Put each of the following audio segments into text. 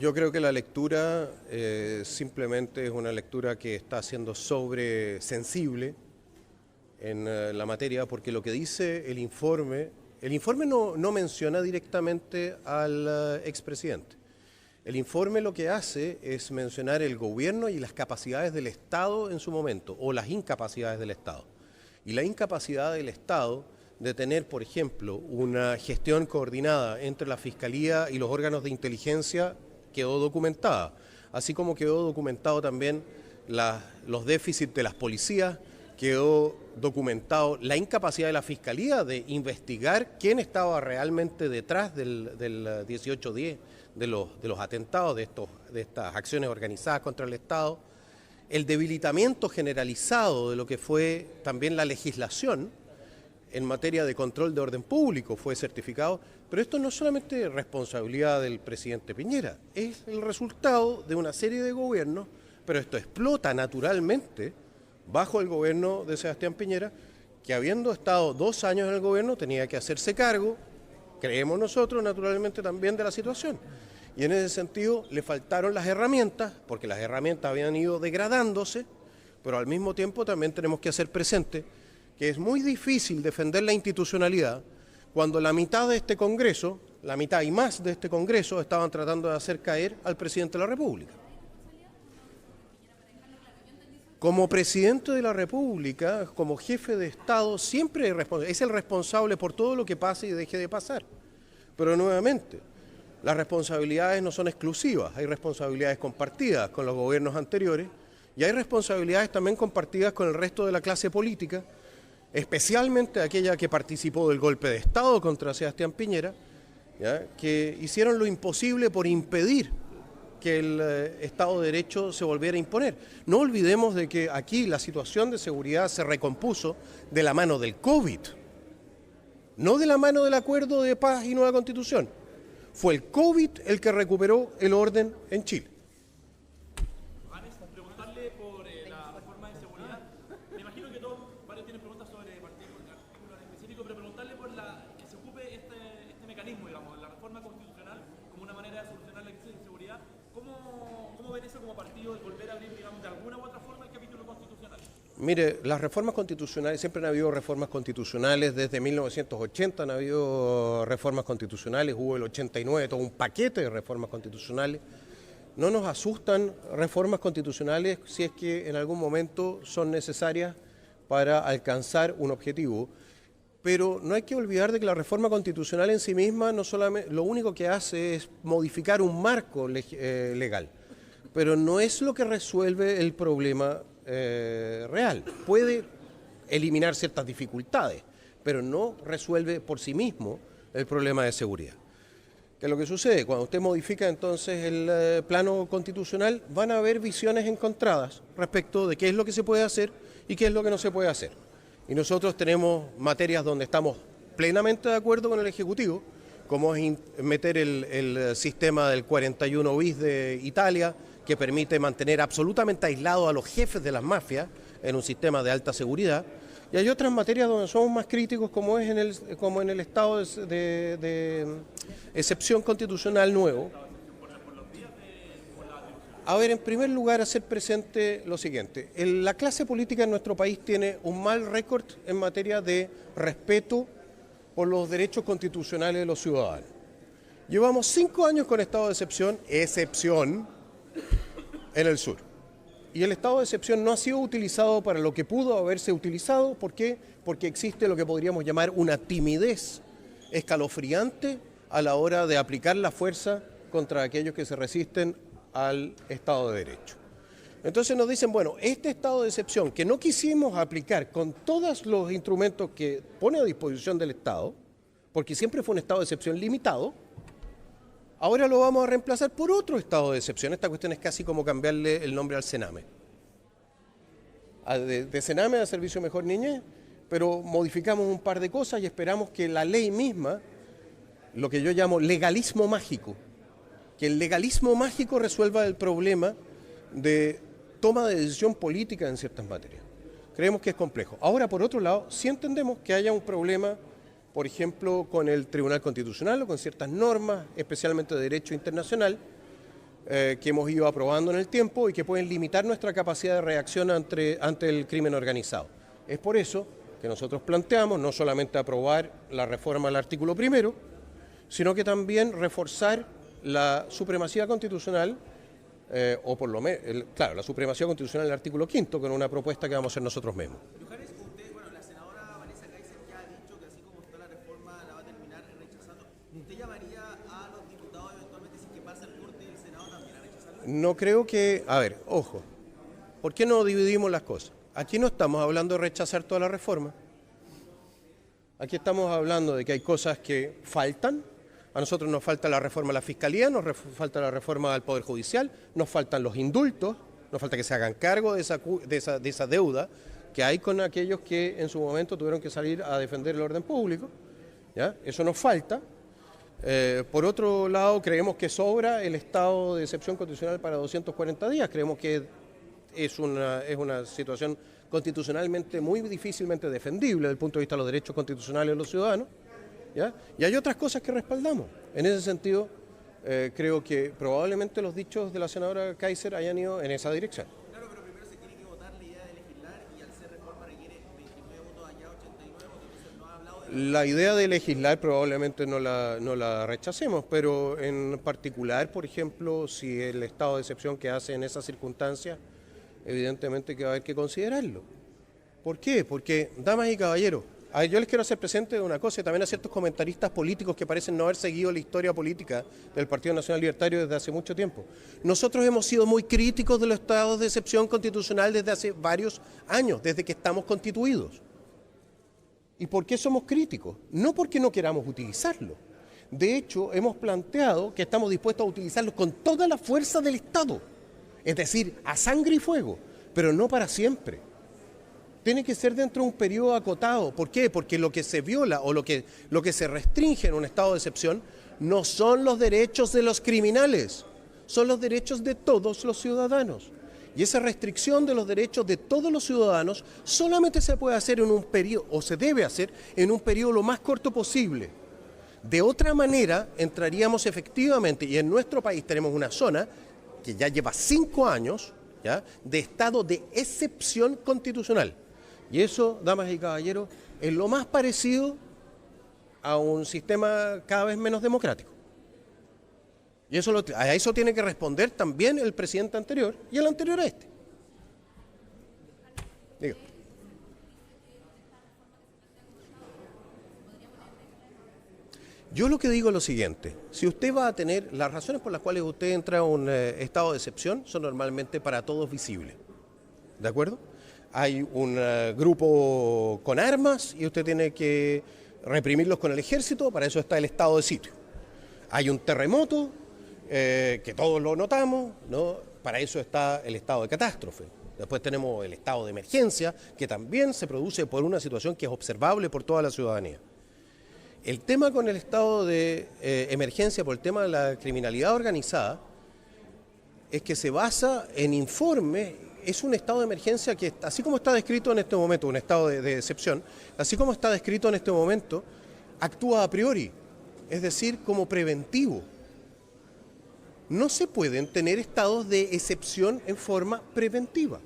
Yo creo que la lectura simplemente es una lectura que está siendo sobresensible en la materia, porque lo que dice el informe no menciona directamente al expresidente. El informe lo que hace es mencionar el gobierno y las capacidades del Estado en su momento, o las incapacidades del Estado. Y la incapacidad del Estado de tener, por ejemplo, una gestión coordinada entre la Fiscalía y los órganos de inteligencia quedó documentada, así como quedó documentado también los déficits de las policías, quedó documentado la incapacidad de la Fiscalía de investigar quién estaba realmente detrás del 18-10, de los atentados, de estas acciones organizadas contra el Estado, el debilitamiento generalizado de lo que fue también la legislación en materia de control de orden público fue certificado, pero esto no es solamente responsabilidad del presidente Piñera, es el resultado de una serie de gobiernos, pero esto explota naturalmente bajo el gobierno de Sebastián Piñera, que habiendo estado 2 años en el gobierno tenía que hacerse cargo, creemos nosotros naturalmente también, de la situación. Y en ese sentido le faltaron las herramientas, porque las herramientas habían ido degradándose, pero al mismo tiempo también tenemos que hacer presente que es muy difícil defender la institucionalidad cuando la mitad de este Congreso, la mitad y más de este Congreso, estaban tratando de hacer caer al presidente de la República. Como presidente de la República, como jefe de Estado, siempre es el responsable por todo lo que pase y deje de pasar. Pero nuevamente, las responsabilidades no son exclusivas, hay responsabilidades compartidas con los gobiernos anteriores y hay responsabilidades también compartidas con el resto de la clase política, especialmente aquella que participó del golpe de Estado contra Sebastián Piñera, ¿ya?, que hicieron lo imposible por impedir que el Estado de Derecho se volviera a imponer. No olvidemos de que aquí la situación de seguridad se recompuso de la mano del COVID, no de la mano del acuerdo de paz y nueva Constitución. Fue el COVID el que recuperó el orden en Chile. Preguntarle por la reforma de seguridad. Me imagino que varios tienen preguntas sobre artículos en específico, pero preguntarle por que se ocupe este mecanismo, digamos, la reforma constitucional como una manera de solucionar la crisis de seguridad. ¿Cómo ven eso como partido, de volver a abrir, digamos, de alguna u otra forma el capítulo constitucional? Mire, las reformas constitucionales, siempre han habido reformas constitucionales, desde 1980 han habido reformas constitucionales, hubo el 89, todo un paquete de reformas constitucionales. No nos asustan reformas constitucionales si es que en algún momento son necesarias para alcanzar un objetivo, pero no hay que olvidar de que la reforma constitucional en sí misma no solamente, lo único que hace es modificar un marco legal, pero no es lo que resuelve el problema real. Puede eliminar ciertas dificultades, pero no resuelve por sí mismo el problema de seguridad. ¿Qué es lo que sucede? Cuando usted modifica entonces el plano constitucional, van a haber visiones encontradas respecto de qué es lo que se puede hacer y qué es lo que no se puede hacer. Y nosotros tenemos materias donde estamos plenamente de acuerdo con el Ejecutivo, como es meter el sistema del 41 bis de Italia, que permite mantener absolutamente aislados a los jefes de las mafias en un sistema de alta seguridad. Y hay otras materias donde somos más críticos, como es en el estado de excepción constitucional nuevo. A ver, en primer lugar, hacer presente lo siguiente. La clase política en nuestro país tiene un mal récord en materia de respeto por los derechos constitucionales de los ciudadanos. Llevamos 5 años con estado de excepción en el sur. Y el estado de excepción no ha sido utilizado para lo que pudo haberse utilizado. ¿Por qué? Porque existe lo que podríamos llamar una timidez escalofriante a la hora de aplicar la fuerza contra aquellos que se resisten al Estado de Derecho. Entonces nos dicen, bueno, este estado de excepción que no quisimos aplicar con todos los instrumentos que pone a disposición del Estado, porque siempre fue un estado de excepción limitado, ahora lo vamos a reemplazar por otro estado de excepción. Esta cuestión es casi como cambiarle el nombre al Sename. De Sename a Servicio Mejor Niñez, pero modificamos un par de cosas y esperamos que la ley misma, lo que yo llamo legalismo mágico, que el legalismo mágico resuelva el problema de toma de decisión política en ciertas materias. Creemos que es complejo. Ahora, por otro lado, sí entendemos que haya un problema, por ejemplo, con el Tribunal Constitucional o con ciertas normas, especialmente de derecho internacional, que hemos ido aprobando en el tiempo y que pueden limitar nuestra capacidad de reacción ante el crimen organizado. Es por eso que nosotros planteamos no solamente aprobar la reforma al artículo primero, sino que también reforzar la supremacía constitucional, o por lo menos, claro, la supremacía constitucional del artículo quinto, con una propuesta que vamos a hacer nosotros mismos. Yujares, usted, bueno, la senadora Vanessa Kaiser ya ha dicho que así como está la reforma la va a terminar rechazando. ¿Usted llamaría a los diputados eventualmente si que pasa el corte del Senado también a rechazarla? No creo que, a ver, ojo, ¿por qué no dividimos las cosas? Aquí no estamos hablando de rechazar toda la reforma. Aquí estamos hablando de que hay cosas que faltan. A nosotros nos falta la reforma a la Fiscalía, nos falta la reforma al Poder Judicial, nos faltan los indultos, nos falta que se hagan cargo de esa deuda que hay con aquellos que en su momento tuvieron que salir a defender el orden público, ¿ya? Eso nos falta. Por otro lado, creemos que sobra el estado de excepción constitucional para 240 días. Creemos que es una situación constitucionalmente muy difícilmente defendible desde el punto de vista de los derechos constitucionales de los ciudadanos, ¿ya? Y hay otras cosas que respaldamos. En ese sentido, creo que probablemente los dichos de la senadora Kaiser hayan ido en esa dirección. Claro, pero primero se tiene que votar la idea de legislar y al ser reforma requiere 29 votos allá, 89 votos, entonces no ha hablado de... La idea de legislar probablemente no la rechacemos, pero en particular, por ejemplo, si el estado de excepción que hace en esas circunstancias, evidentemente que va a haber que considerarlo. ¿Por qué? Porque, damas y caballeros, yo les quiero hacer presente de una cosa y también a ciertos comentaristas políticos que parecen no haber seguido la historia política del Partido Nacional Libertario desde hace mucho tiempo. Nosotros hemos sido muy críticos de los estados de excepción constitucional desde hace varios años, desde que estamos constituidos. ¿Y por qué somos críticos? No porque no queramos utilizarlo. De hecho, hemos planteado que estamos dispuestos a utilizarlo con toda la fuerza del Estado, es decir, a sangre y fuego, pero no para siempre. Tiene que ser dentro de un periodo acotado. ¿Por qué? Porque lo que se viola o lo que se restringe en un estado de excepción no son los derechos de los criminales, son los derechos de todos los ciudadanos. Y esa restricción de los derechos de todos los ciudadanos solamente se puede hacer en un periodo, o se debe hacer en un periodo lo más corto posible. De otra manera, entraríamos efectivamente, y en nuestro país tenemos una zona que ya lleva 5 años, ¿ya?, de estado de excepción constitucional. Y eso, damas y caballeros, es lo más parecido a un sistema cada vez menos democrático. Y a eso tiene que responder también el presidente anterior y el anterior a este. Diga. Yo lo que digo es lo siguiente: si usted va a tener, las razones por las cuales usted entra a un estado de excepción son normalmente para todos visibles, ¿de acuerdo? Hay un grupo con armas y usted tiene que reprimirlos con el ejército, para eso está el estado de sitio. Hay un terremoto, que todos lo notamos, ¿no? Para eso está el estado de catástrofe. Después tenemos el estado de emergencia, que también se produce por una situación que es observable por toda la ciudadanía. El tema con el estado de emergencia por el tema de la criminalidad organizada es que se basa en informes. Es un estado de emergencia que, así como está descrito en este momento, un estado de excepción, así como está descrito en este momento, actúa a priori, es decir, como preventivo. No se pueden tener estados de excepción en forma preventiva.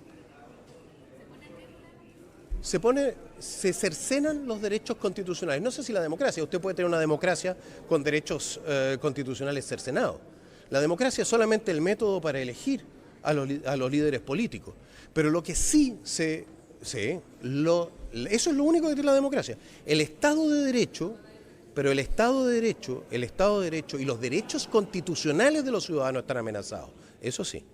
Se cercenan los derechos constitucionales. No sé si la democracia, usted puede tener una democracia con derechos constitucionales cercenados. La democracia es solamente el método para elegir a los líderes políticos. Pero lo que sí eso es lo único que tiene la democracia. El Estado de Derecho, pero el Estado de Derecho y los derechos constitucionales de los ciudadanos están amenazados. Eso sí.